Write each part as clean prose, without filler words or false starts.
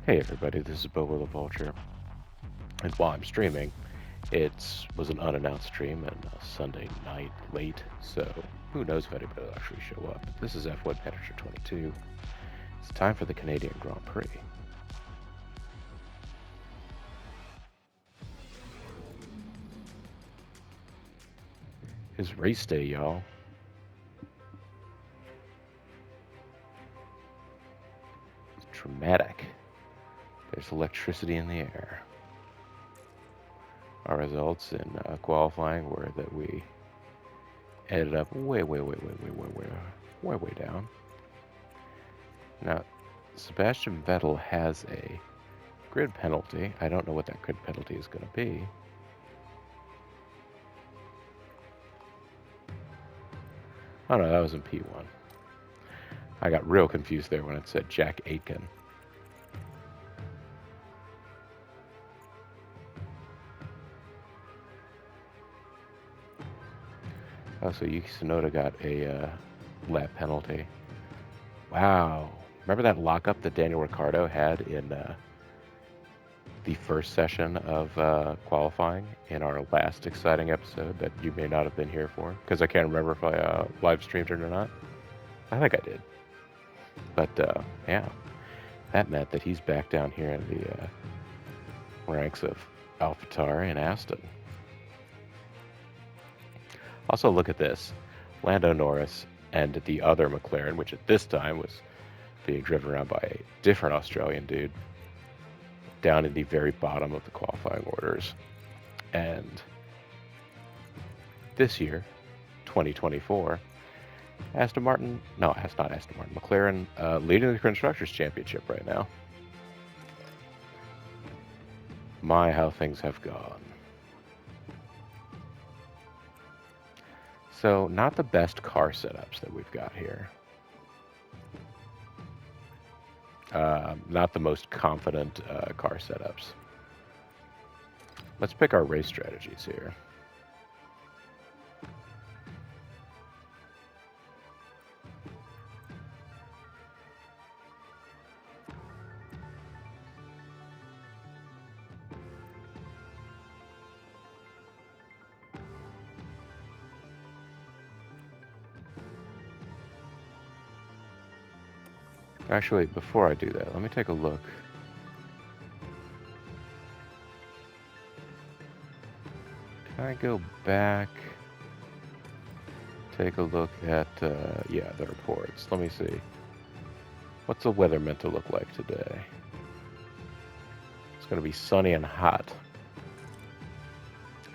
Hey everybody, this is Bobo the Vulture. And while I'm streaming, it was an unannounced stream and a Sunday night late, so who knows if anybody will actually show up. This is F1 Manager 22. It's time for the Canadian Grand Prix. It's race day, y'all. It's dramatic. There's electricity in the air. Our results in qualifying were that we ended up way down. Now, Sebastian Vettel has a grid penalty. I don't know what that grid penalty is going to be. Oh no, that was in P1. I got real confused there when it said Jack Aitken. Oh, so Yuki Tsunoda got a lap penalty. Wow. Remember that lockup that Daniel Ricciardo had in the first session of qualifying in our last exciting episode that you may not have been here for? Because I can't remember if I live streamed it or not. I think I did. But yeah, that meant that he's back down here in the ranks of AlphaTauri and Aston. Also, look at this. Lando Norris and the other McLaren, which at this time was being driven around by a different Australian dude, down in the very bottom of the qualifying orders. And this year, 2024, Aston Martin, no, it's not Aston Martin, McLaren leading the Constructors' Championship right now. My, how things have gone. So, not the best car setups that we've got here. Not the most confident car setups. Let's pick our race strategies here. Actually, before I do that, let me take a look. Can I go back? Take a look at, yeah, the reports. Let me see. What's the weather meant to look like today? It's going to be sunny and hot.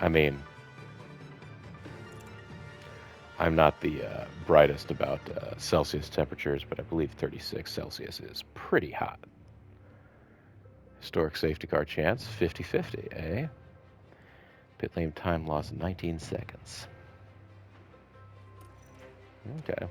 I mean, I'm not the brightest about Celsius temperatures, but I believe 36 Celsius is pretty hot. Historic safety car chance, 50-50, eh? Pit lane time loss, 19 seconds. Okay.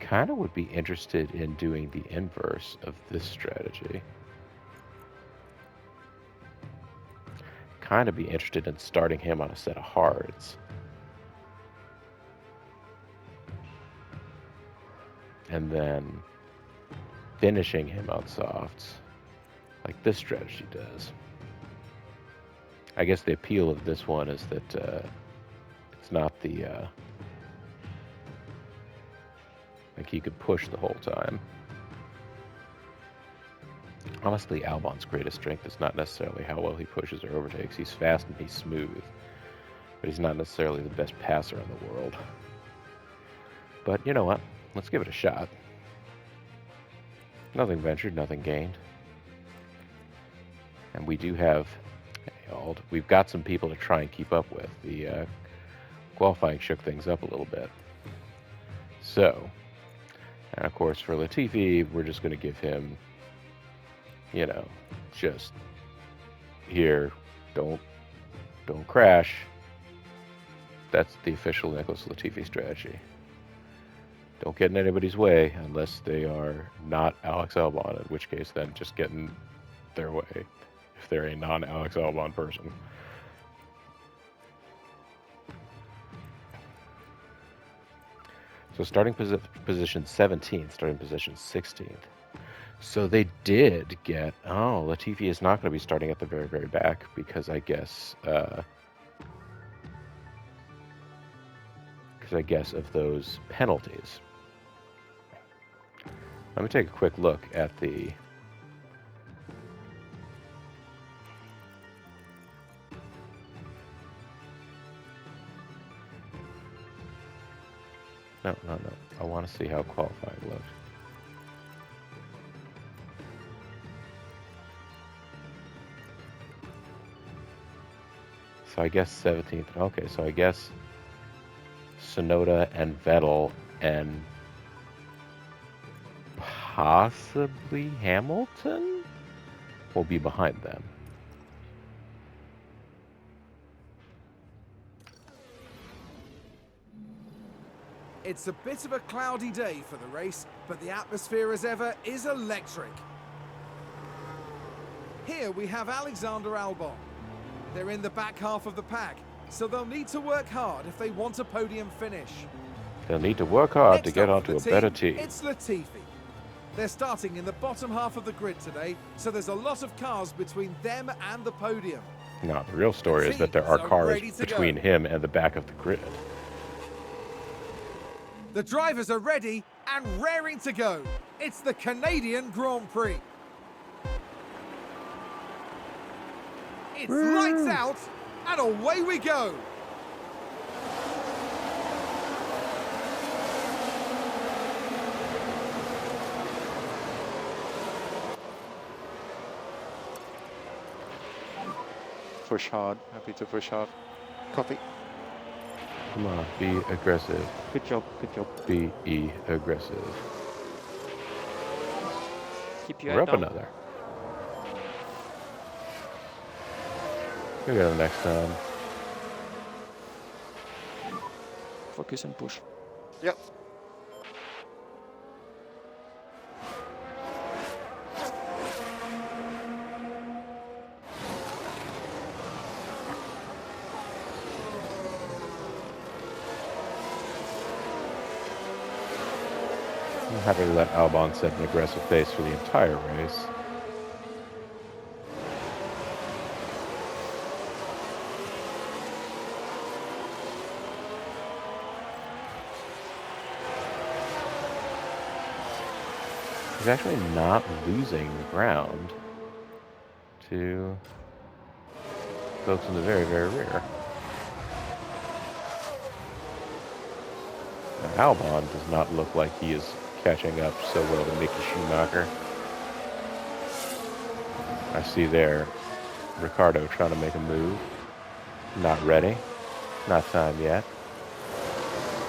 Kind of would be interested in doing the inverse of this strategy. Kind of be interested in starting him on a set of hards. And then finishing him on softs, like this strategy does. I guess the appeal of this one is that it's not the like he could push the whole time. Honestly, Albon's greatest strength is not necessarily how well he pushes or overtakes. He's fast and he's smooth, but he's not necessarily the best passer in the world. But you know what? Let's give it a shot. Nothing ventured, nothing gained. And we do have, we've got some people to try and keep up with. The qualifying shook things up a little bit. So, and of course for Latifi, we're just going to give him, you know, just here, don't crash. That's the official Nicholas Latifi strategy. Don't get in anybody's way unless they are not Alex Albon, in which case then just get in their way if they're a non-Alex Albon person. So starting position 17th, starting position 16th. So they did get, oh, Latifi is not going to be starting at the very, very back because I guess of those penalties. Let me take a quick look at the No. I want to see how qualifying looked. So I guess 17th. Okay, so I guess Tsunoda and Vettel and possibly Hamilton will be behind them. It's a bit of a cloudy day for the race, but the atmosphere as ever is electric. Here we have Alexander Albon. They're in the back half of the pack, so they'll need to work hard if they want a podium finish. They'll need to work hard Next to get up onto for a the better team, team. It's Latifi. They're starting in the bottom half of the grid today, so there's a lot of cars between them and the podium. No, the real story is that there are cars between him and the back of the grid. The drivers are ready and raring to go. It's the Canadian Grand Prix. It's lights out and away we go. Push hard. Happy to push hard. Copy. Come on, be aggressive. Good job. Good job. Be aggressive. Keep your We're head up down. another. We'll go next time. Focus and push. Yep. I'm happy to let Albon set an aggressive pace for the entire race. He's actually not losing ground to folks in the very, very rear. Now, Albon does not look like he is catching up so well to Mickey Schumacher. I see there Ricardo trying to make a move. Not ready. Not time yet.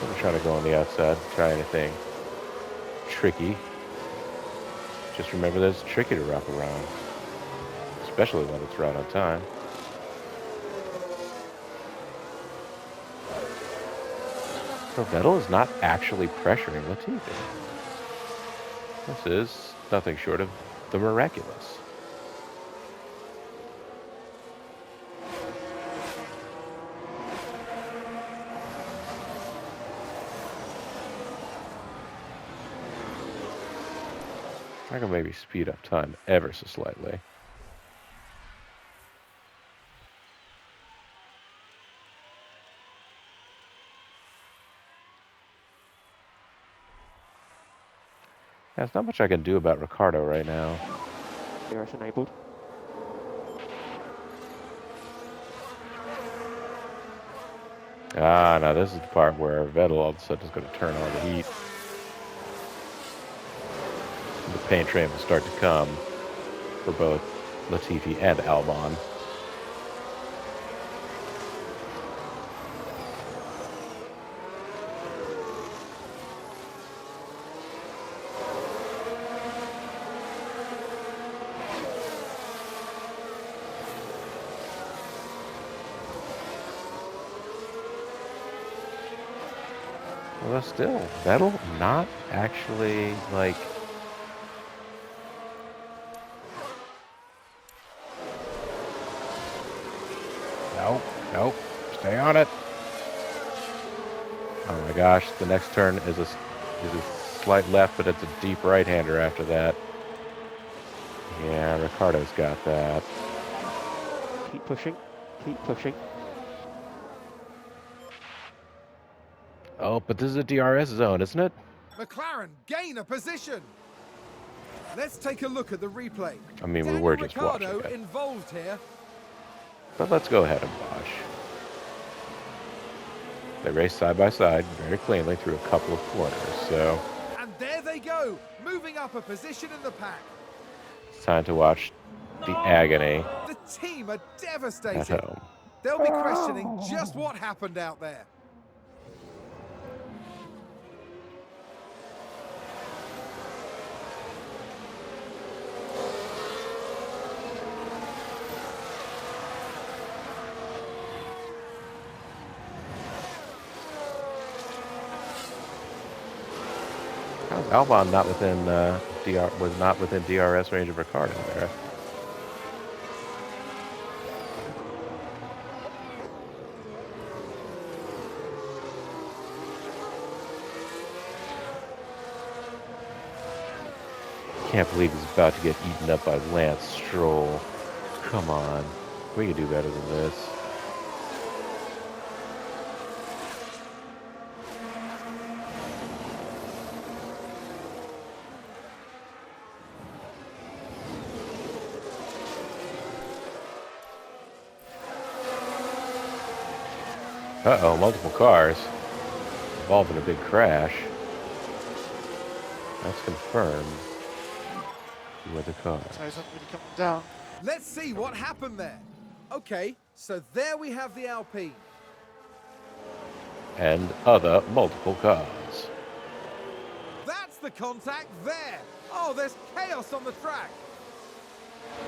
I'm trying to go on the outside, try anything tricky. Just remember that it's tricky to wrap around, especially when it's right on time. So Vettel is not actually pressuring Latifi. This is nothing short of the miraculous. I can maybe speed up time ever so slightly. There's not much I can do about Ricardo right now. DRS enabled. Ah, now this is the part where Vettel all of a sudden is going to turn on the heat. The paint train will start to come for both Latifi and Albon. Well, still, that'll not actually, like... Nope, nope. Stay on it. Oh my gosh, the next turn is a slight left, but it's a deep right-hander after that. Yeah, Ricardo's got that. Keep pushing. Keep pushing. Oh, but this is a DRS zone, isn't it? McLaren gain a position. Let's take a look at the replay. I mean, we Daniel were just Ricciardo watching it. involved here. But let's go ahead and Bosch. They raced side by side very cleanly through a couple of corners, so And there they go, moving up a position in the pack. it's time to watch the agony The team are at devastated. home. They'll be questioning just what happened out there. How's Albon not within was not within DRS range of Ricardo there? Can't believe he's about to get eaten up by Lance Stroll. Come on, we can do better than this. Uh-oh, multiple cars involved in a big crash. That's confirmed. With the cars. Tires haven't really come down. Let's see what happened there. Okay, so there we have the Alpine. And other multiple cars. That's the contact there. Oh, there's chaos on the track.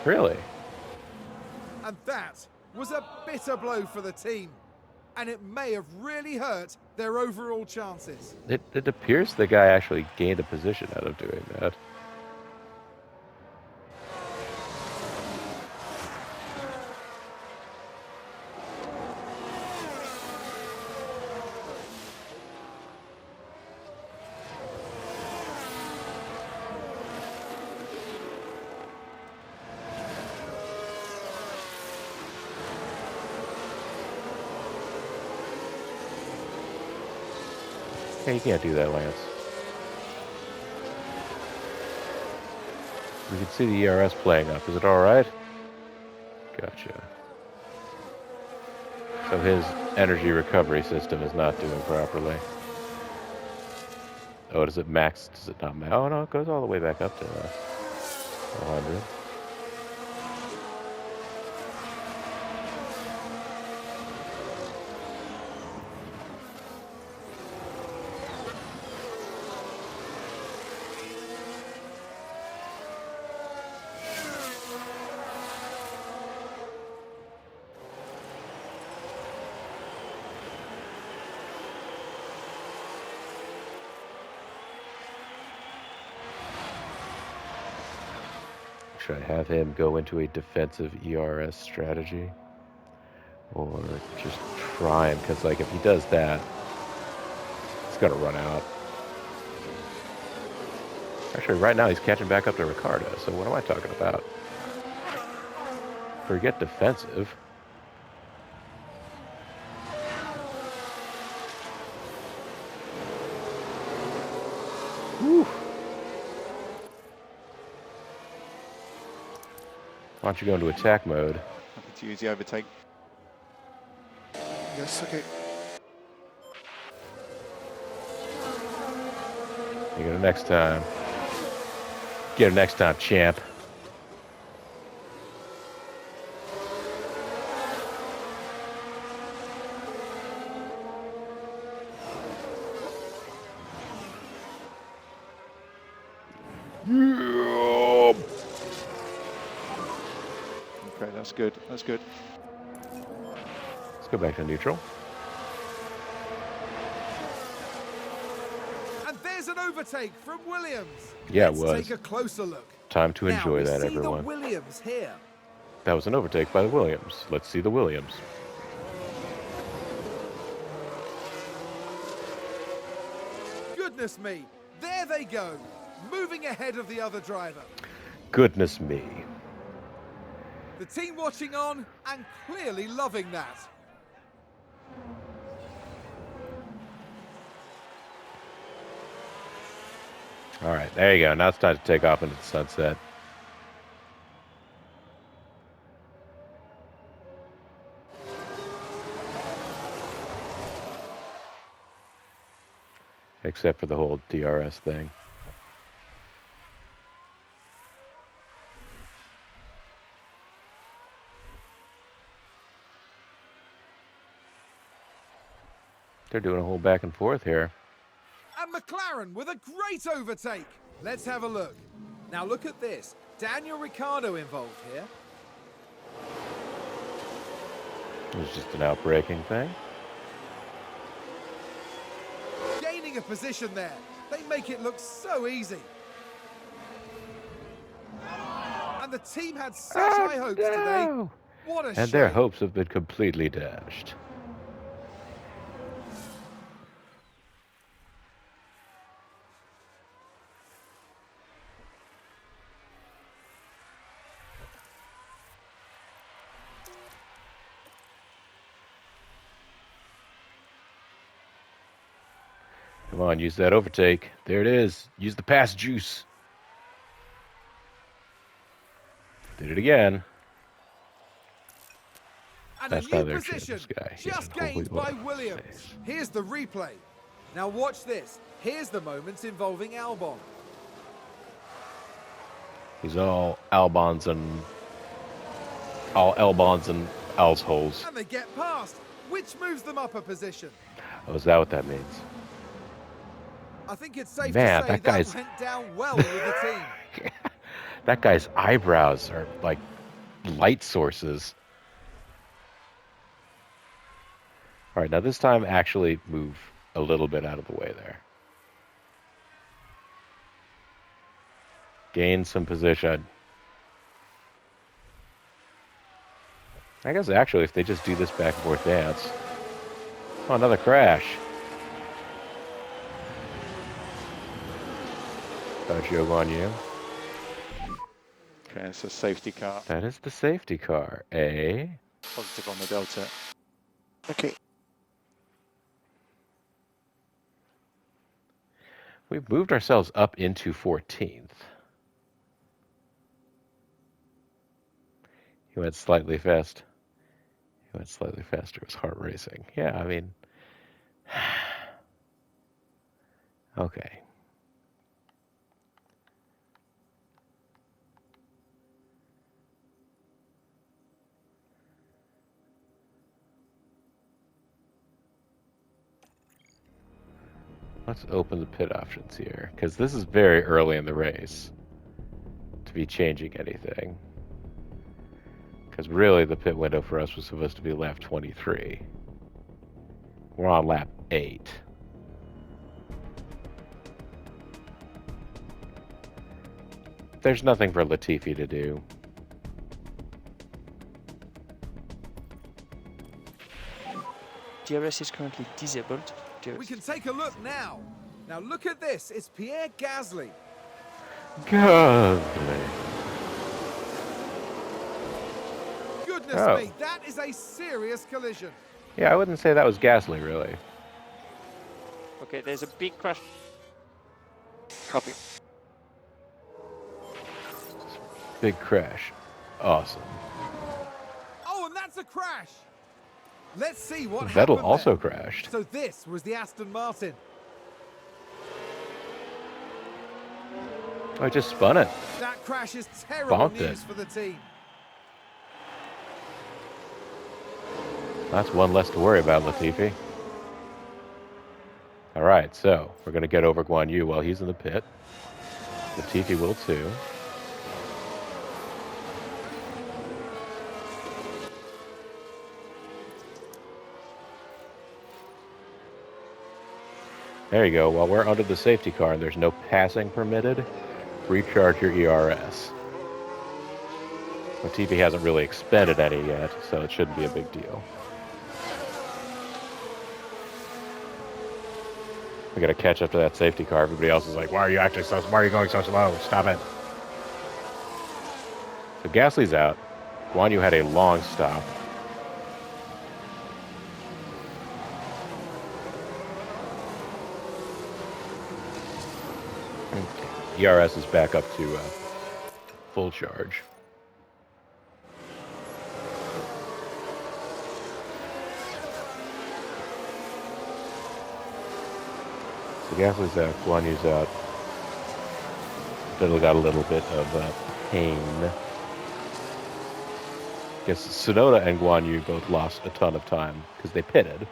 Really? And that was a bitter blow for the team. And it may have really hurt their overall chances. It appears the guy actually gained a position out of doing that. Hey, you can't do that, Lance. We can see the ERS playing up. Is it all right? Gotcha. So his energy recovery system is not doing properly. Oh, does it max? Does it not max? Oh, no, it goes all the way back up to 100. Should I have him go into a defensive ERS strategy? Or just try him? Because, like, if he does that, he's going to run out. Actually, right now he's catching back up to Ricardo, so what am I talking about? Forget defensive. Whew. Why don't you go into attack mode? Happy to use the overtake. Yes, okay. You get it next time. Get it next time, champ. Okay, that's good. That's good. Let's go back to neutral. Here's an overtake from Williams. Yeah, it Let's was. take a closer look. Time to Now enjoy we that, see everyone. the Williams here. That was an overtake by the Williams. Let's see the Williams. Goodness me, there they go, moving ahead of the other driver. Goodness me. The team watching on and clearly loving that. All right, there you go. Now it's time to take off into the sunset. Except for the whole DRS thing. They're doing a whole back and forth here. And McLaren with a great overtake. Let's have a look. Now look at this. Daniel Ricciardo involved here. It was just an outbreaking thing. Gaining a position there. They make it look so easy. And the team had such high hopes today. What a shame. And their hopes have been completely dashed. Come on, use that overtake. There it is. Use the pass juice. Did it again. And That's a not new their position, this guy. just Yeah, gained holy by Lord. Williams. Here's the replay. Now watch this. Here's the moments involving Albon. He's all Albons and Alsholes. And they get past, which moves them up a position. Oh, is that what that means? I think it's safe Man, to say that guy's- went down well with the team. That guy's eyebrows are like light sources. All right, now this time actually move a little bit out of the way there. Gain some position. I guess actually if they just do this back and forth dance. Oh, another crash. Zhou Guanyu. Okay, it's a safety car. That is the safety car, eh? Positive on the Delta. Okay. We've moved ourselves up into 14th. He went slightly fast. He went slightly faster. It was heart racing. Yeah, I mean... Okay. Let's open the pit options here, because this is very early in the race to be changing anything. Because really the pit window for us was supposed to be lap 23. We're on lap 8. There's nothing for Latifi to do. DRS is currently disabled. We can take a look now. Now look at this. It's Pierre Gasly. Godly. Goodness Oh. me, that is a serious collision. Yeah, I wouldn't say that was Gasly, really. Okay, there's a big crash. Copy. Big crash. Awesome. Oh, and that's a crash. Let's see what Vettel happened also there. crashed. So this was the Aston Martin. Oh, I just spun it. That crash is terrible Bonked news it. for the team. That's one less to worry about, Latifi. All right, so we're going to get over Guan Yu while he's in the pit. Latifi will too. There you go. While we're under the safety car and there's no passing permitted, recharge your ERS. Latifi hasn't really expended any yet, so it shouldn't be a big deal. We gotta catch up to that safety car. Everybody else is like, why are you going so slow? Stop it. So Gasly's out. Guan Yu had a long stop. Okay. ERS is back up to full charge. So Gasly's out, Guan Yu's out. Fiddle got a little bit of pain. Guess Tsunoda and Guan Yu both lost a ton of time because they pitted.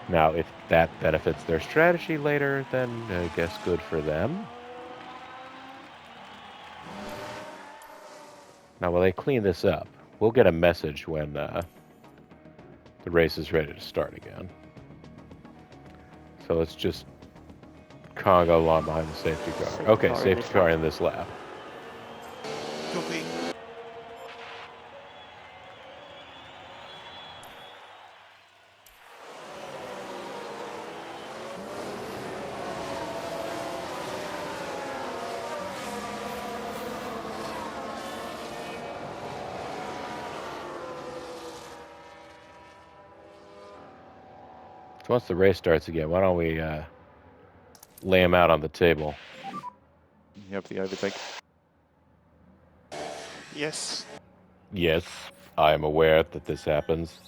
Now, if that benefits their strategy later, then I guess good for them. Now, while they clean this up, we'll get a message when the race is ready to start again. So let's just Congo along behind the safety car. Okay, safety car in this lap. Copy. So once the race starts again, why don't we lay them out on the table? You have the overtake. Yes. Yes, I am aware that this happens.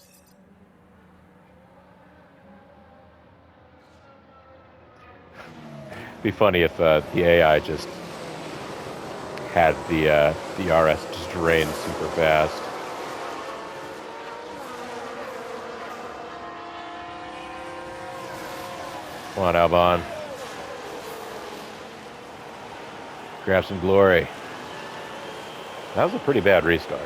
Be funny if the AI just had the RS just drain super fast. Come on, Albon. Grab some glory. That was a pretty bad restart.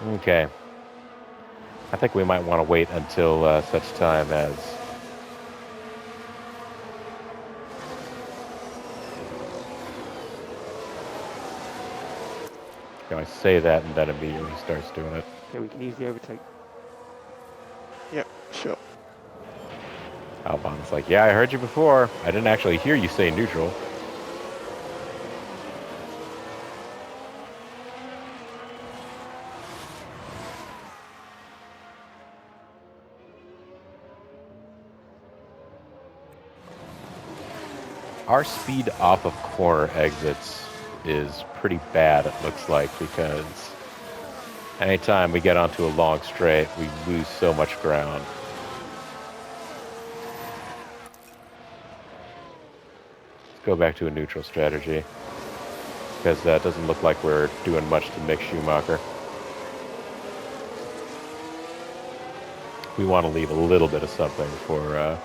Okay. I think we might want to wait until such time as I say that and then immediately he starts doing it. Okay, we can use the overtake. Yep, sure. Albon's like, yeah, I heard you before. I didn't actually hear you say neutral. Our speed off of corner exits is pretty bad, it looks like, because anytime we get onto a long straight, we lose so much ground. Let's go back to a neutral strategy, because that doesn't look like we're doing much to Mick Schumacher. We want to leave a little bit of something for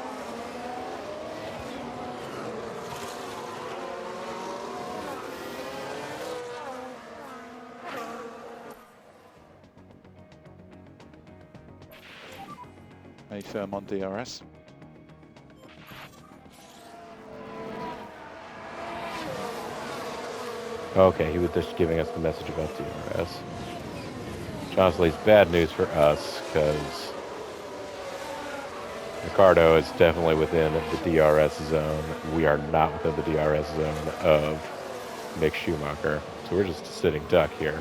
A firm on DRS. Okay, he was just giving us the message about DRS. Honestly, it's bad news for us, because Ricardo is definitely within the DRS zone. We are not within the DRS zone of Mick Schumacher. So we're just a sitting duck here,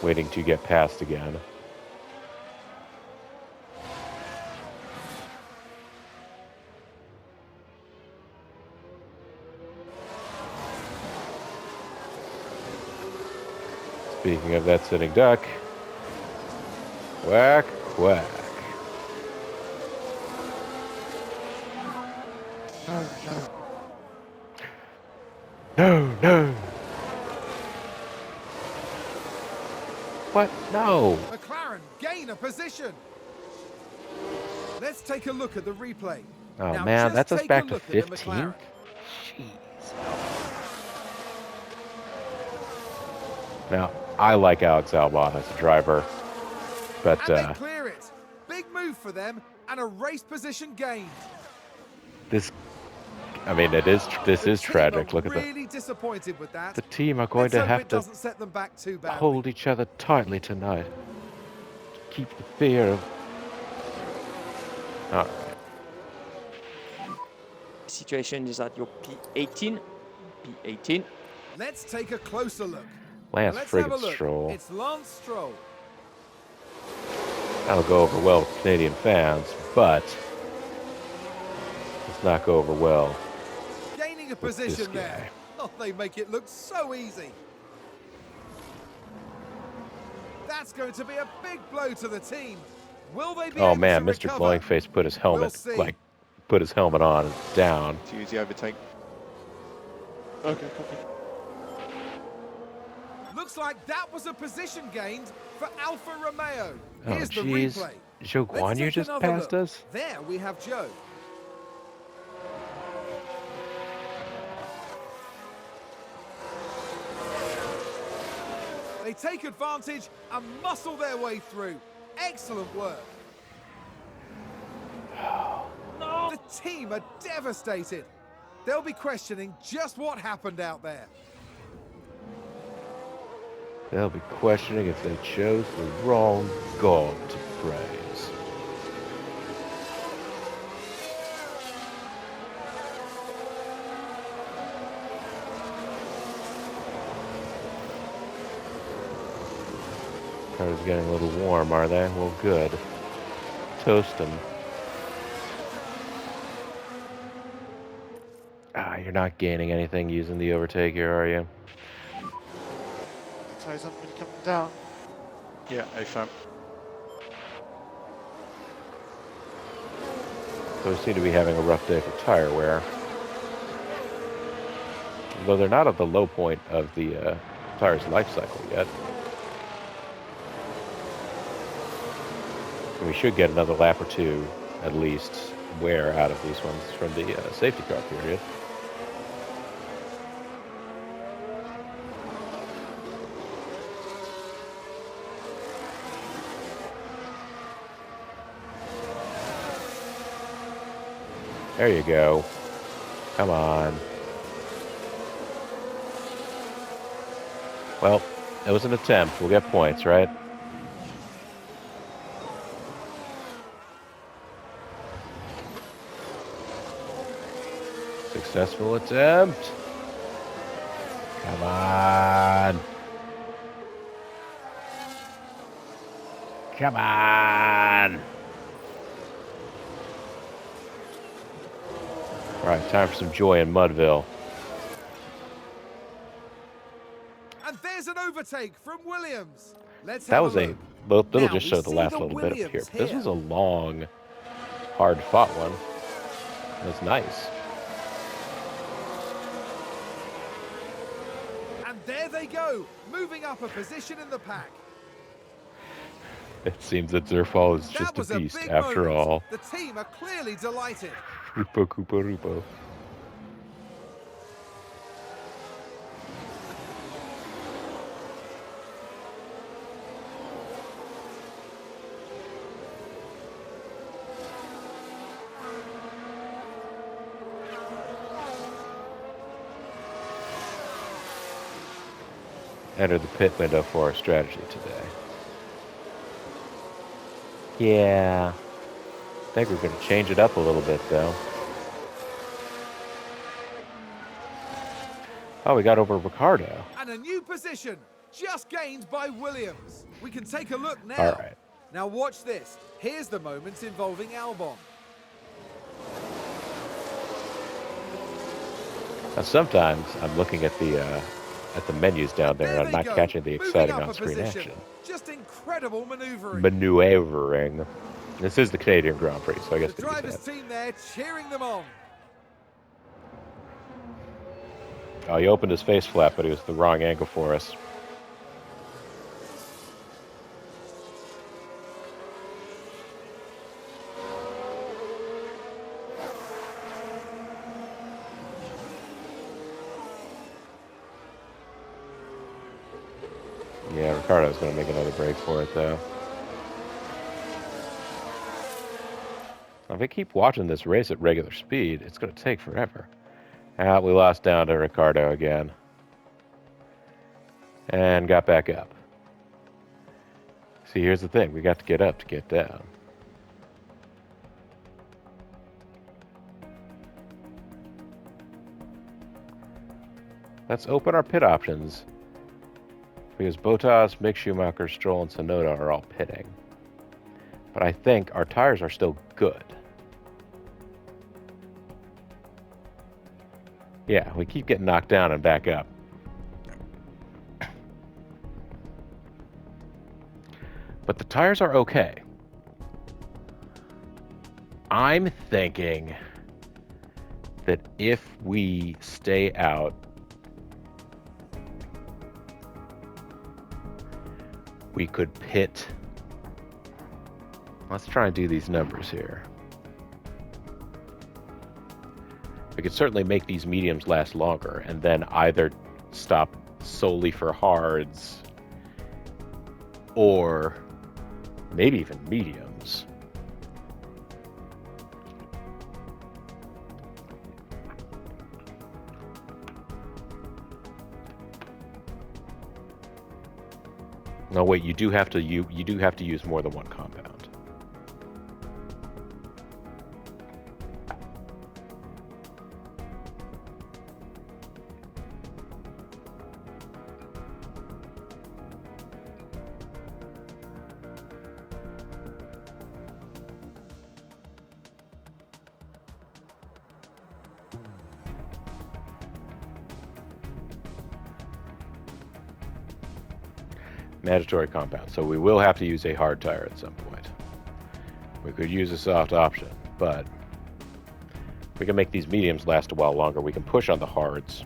waiting to get passed again. Speaking of that sitting duck, quack, quack. No, no. What? No. McLaren gain a position. Let's take a look at the replay. Oh Now man, just that's us take a back to look at the 15. McLaren. Jeez. Now, I like Alex Albon as a driver, but And they clear it. Big move for them and a race position gained. this, I mean, this The is team tragic. are Look at really disappointed with that. the team are going Let's to hope have it to doesn't set them back too badly. hold each other tightly tonight. Keep the fear of. All right. Situation is at your P18. P18. Let's take a closer look. Lance Let's have a friggin' look. Stroll. It's Lance Stroll. That'll go over well with Canadian fans, but let's not go over well. Gaining a With this position guy. there. Oh, they make it look so easy. That's going to be a big blow to the team. Will they be Oh able man, to Mr. recover? Glowing Face put his helmet, see. like, put his helmet on and down. To use the overtake. Okay, copy. Looks like that was a position gained for Alfa Romeo. Oh Here's the jeez, replay. Zhou Let's Guan Yu take just another passed look. us? There we have Joe. They take advantage and muscle their way through. Excellent work. The team are devastated. They'll be questioning just what happened out there. They'll be questioning if they chose the wrong god to praise. Cars getting a little warm, are they? Well, good. Toast them. Ah, you're not gaining anything using the overtake here, are you? The tires haven't been coming down. Yeah, A-front. So we seem to be having a rough day for tire wear. Though they're not at the low point of the tire's life cycle yet. And we should get another lap or two, at least, wear out of these ones from the safety car period. There you go. Come on. Well, it was an attempt. We'll get points, right? Successful attempt. Come on. Come on. All right, time for some joy in Mudville. And there's an overtake from Williams. Let's That have was a a look. little Now just we show the see last the little bit up here. Williams This here. was a long, hard-fought one. It was nice. And there they go, moving up a position in the pack. It seems that Zerfall is That just was a beast big after moment. all. The team are clearly delighted. Rupo Koopa Rupo. Enter the pit window for our strategy today. Yeah. I think we're going to change it up a little bit, though. Oh, we got over Ricardo. And a new position, just gained by Williams. We can take a look now. All right. Now watch this. Here's the moments involving Albon. Now, sometimes I'm looking at the menus down there, and I'm they not go, catching the moving exciting up a on-screen position. action. Just incredible maneuvering. Maneuvering. This is the Canadian Grand Prix, so I guess The we can use driver's that. team there cheering them on. Oh, he opened his face flap, but he was the wrong angle for us. Yeah, Ricardo's going to make another break for it, though. If we keep watching this race at regular speed, it's going to take forever. We lost down to Ricardo again. And got back up. See, here's the thing. We got to get up to get down. Let's open our pit options. Because Bottas, Mick Schumacher, Stroll, and Tsunoda are all pitting. But I think our tires are still good. Yeah, we keep getting knocked down and back up. But the tires are okay. I'm thinking that if we stay out, we could pit. Let's try and do these numbers here. We could certainly make these mediums last longer and then either stop solely for hards or maybe even mediums. No, wait, you do have to use more than one compound. Mandatory compound, so we will have to use a hard tire at some point. We could use a soft option, but we can make these mediums last a while longer. We can push on the hards.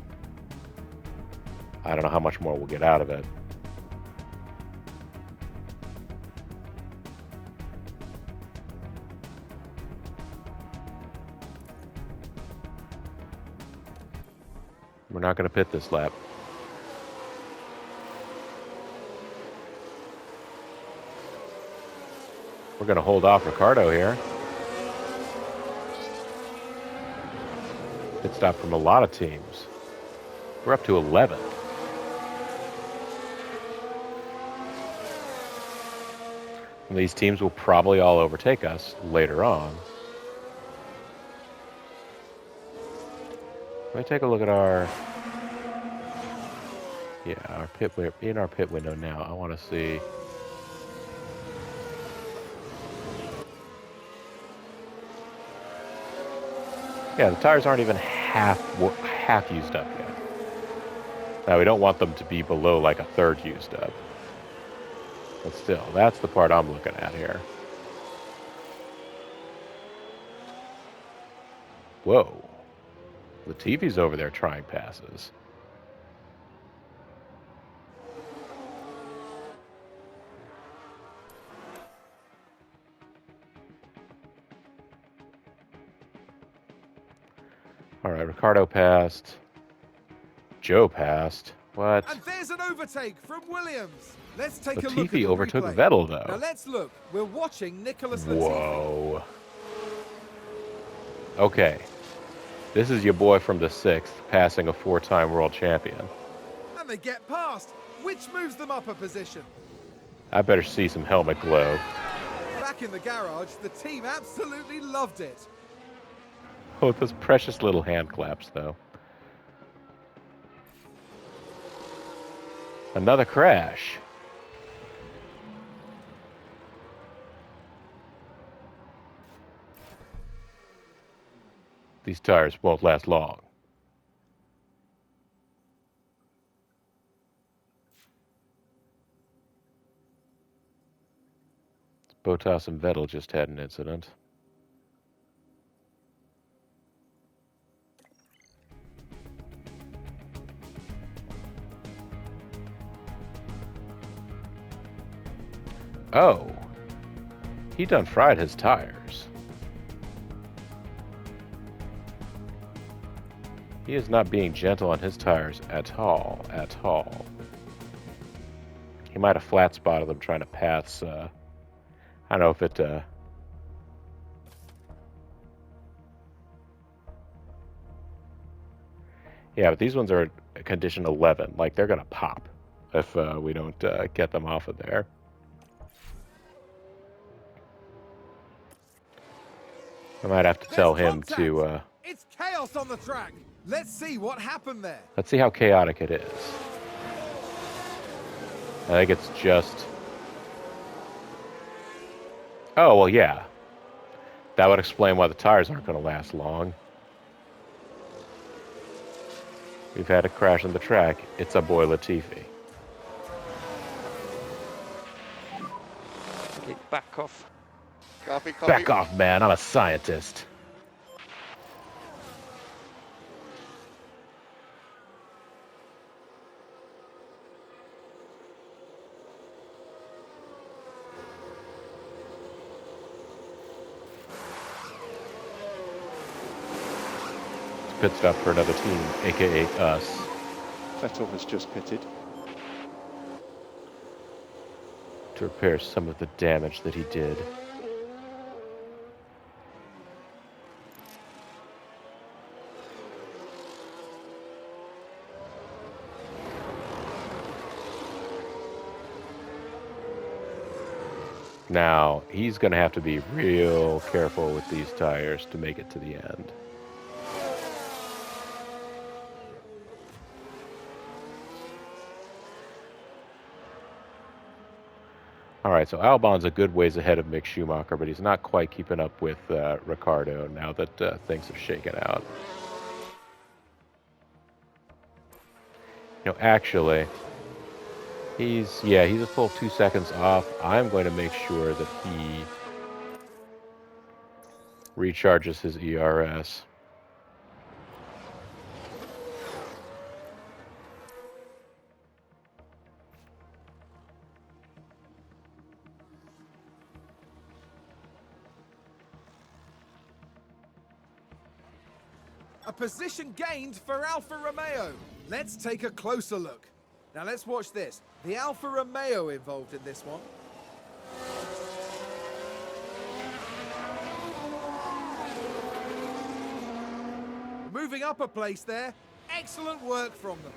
I don't know how much more we'll get out of it. We're not going to pit this lap. We're going to hold off Ricardo here. Pit stop from a lot of teams. We're up to 11. And these teams will probably all overtake us later on. Let me take a look at our pit. We're in our pit window now. I want to see. Yeah, the tires aren't even half used up yet. Now, we don't want them to be below like a third used up. But still, that's the part I'm looking at here. Whoa. Latifi's over there trying passes. All right, Ricardo passed. Joe passed. What? And there's an overtake from Williams. Let's take a look at Latifi the overtook replay. Vettel, though. Now let's look. We're watching Nicholas Latifi. Whoa. Okay. This is your boy from the 6th, passing a 4-time world champion. And they get past, which moves them up a position. I better see some helmet glow. Back in the garage, the team absolutely loved it. Oh, those precious little hand claps, though. Another crash. These tires won't last long. Bottas and Vettel just had an incident. Oh, he done fried his tires. He is not being gentle on his tires at all, at all. He might have flat spotted them trying to pass. I don't know if it. Yeah, but these ones are condition 11. Like, they're going to pop if we don't get them off of there. I might have to tell him contact. to... It's chaos on the track. Let's see what happened there. let's see how chaotic it is. I think it's just... Oh, well, yeah. That would explain why the tires aren't going to last long. We've had a crash on the track. It's a boy Latifi. Okay, back off. Copy, copy. Back off, man. I'm a scientist. Pit stop for another team, aka us. Vettel has just pitted. To repair some of the damage that he did. Now, he's going to have to be real careful with these tires to make it to the end. All right, so Albon's a good ways ahead of Mick Schumacher, but he's not quite keeping up with Ricciardo now that things have shaken out. You know, actually, he's a full 2 seconds off. I'm going to make sure that he recharges his ERS. A position gained for Alfa Romeo. Let's take a closer look. Now let's watch this. The Alfa Romeo involved in this one. Moving up a place there. Excellent work from them.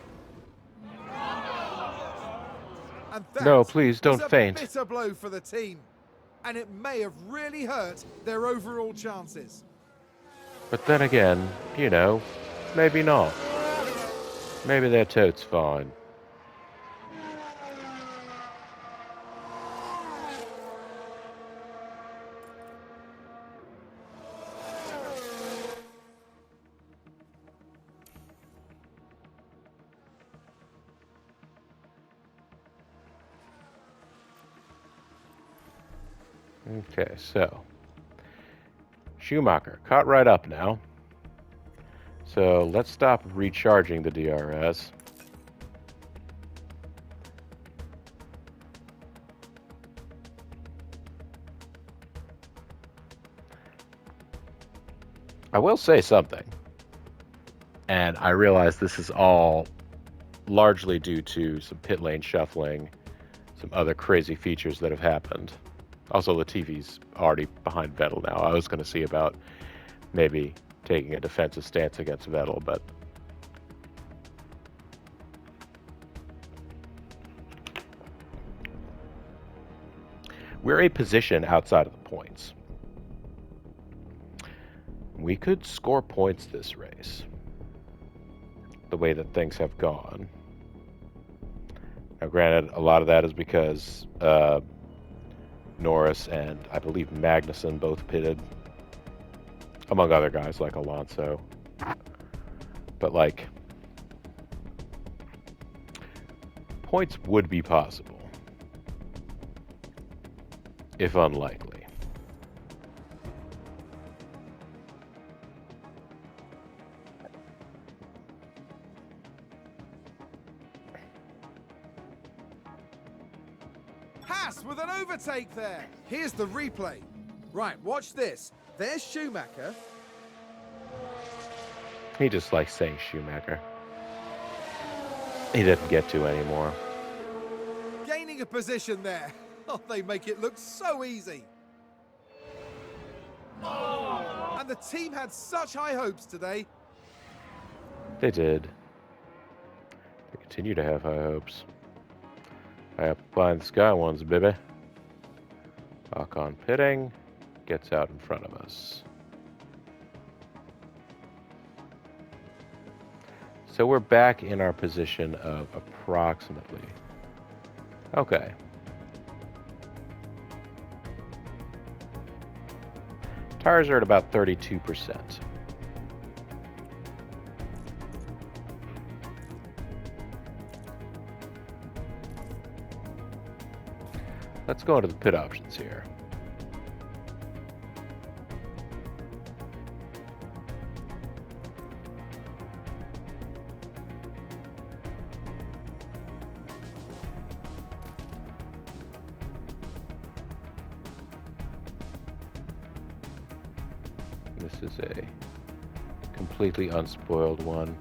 And that No, please, don't was a faint. bitter blow for the team. And it may have really hurt their overall chances. But then again, you know, maybe not. Maybe their tote's fine. Okay, so Schumacher caught right up now. So let's stop recharging the DRS. I will say something, and I realize this is all largely due to some pit lane shuffling, some other crazy features that have happened. Also, Latifi's already behind Vettel now. I was going to see about maybe taking a defensive stance against Vettel, but we're a position outside of the points. We could score points this race, the way that things have gone. Now, granted, a lot of that is because Norris and I believe Magnussen both pitted, among other guys like Alonso. But like, points would be possible, if unlikely. Haas with an overtake there. Here's the replay. Right, watch this. There's Schumacher. He just likes saying Schumacher. He doesn't get to anymore. Gaining a position there. Oh, they make it look so easy. And the team had such high hopes today. They did. They continue to have high hopes. High up by the sky ones, baby. Ocon pitting. Gets out in front of us. So we're back in our position of approximately. Okay. Tires are at about 32%. Let's go into the pit options here. This is a completely unspoiled one.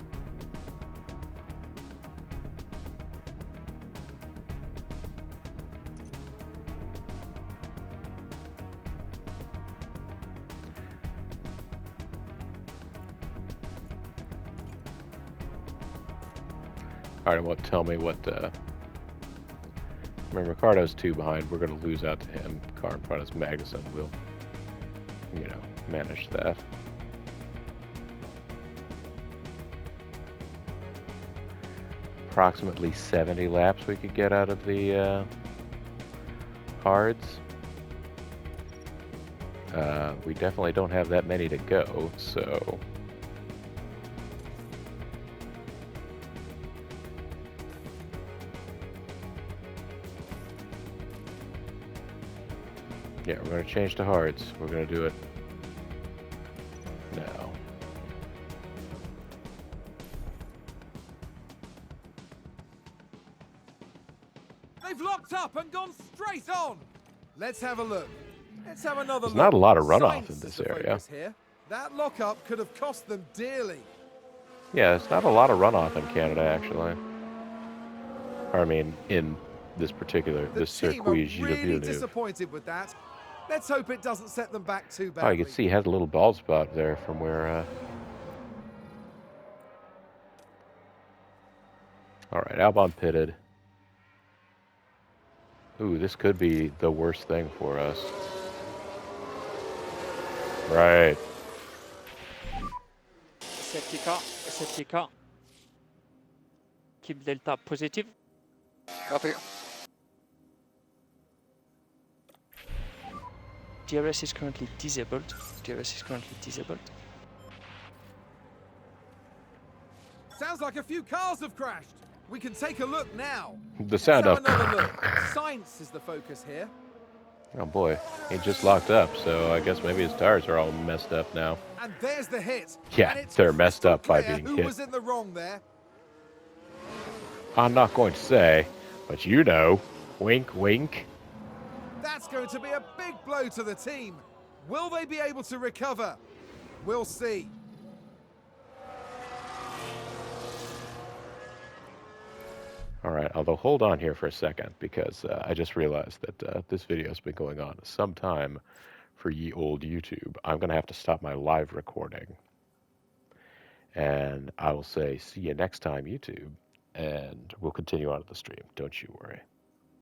All right, well, tell me what. I mean, Ricardo's 2 behind. We're going to lose out to him. Car in front is Magnussen. We'll, manage that. Approximately 70 laps we could get out of the hards. We definitely don't have that many to go, so. Yeah, we're going to change to hards. We're going to do it now. They've locked up and gone straight on. Let's have a look. Let's have another There's look. not a lot of runoff Sainz in is this the area. focus here. That lockup could have cost them dearly. Yeah, it's not a lot of runoff in Canada, actually. I mean, in this particular, The this team are circuit, really Gilles disappointed with that. Let's hope it doesn't set them back too Oh, badly. you can see he has a little bald spot there from where. All right, Albon pitted. Ooh, this could be the worst thing for us. Right. Safety car, safety car. Keep delta positive. Copy. DRS is currently disabled. DRS is currently disabled. Sounds like a few cars have crashed. We can take a look now. The sound Let's of. have another look. Sainz is the focus here. Oh boy, he just locked up, so I guess maybe his tires are all messed up now. And there's the hit. Yeah, And it's they're messed crystal up by clear being who hit. was in the wrong there. I'm not going to say, but you know, wink, wink. That's going to be a big blow to the team. Will they be able to recover? We'll see. All right, although hold on here for a second, because I just realized that this video has been going on some time for ye old YouTube. I'm going to have to stop my live recording. And I will say, see you next time, YouTube. And we'll continue on to the stream. Don't you worry.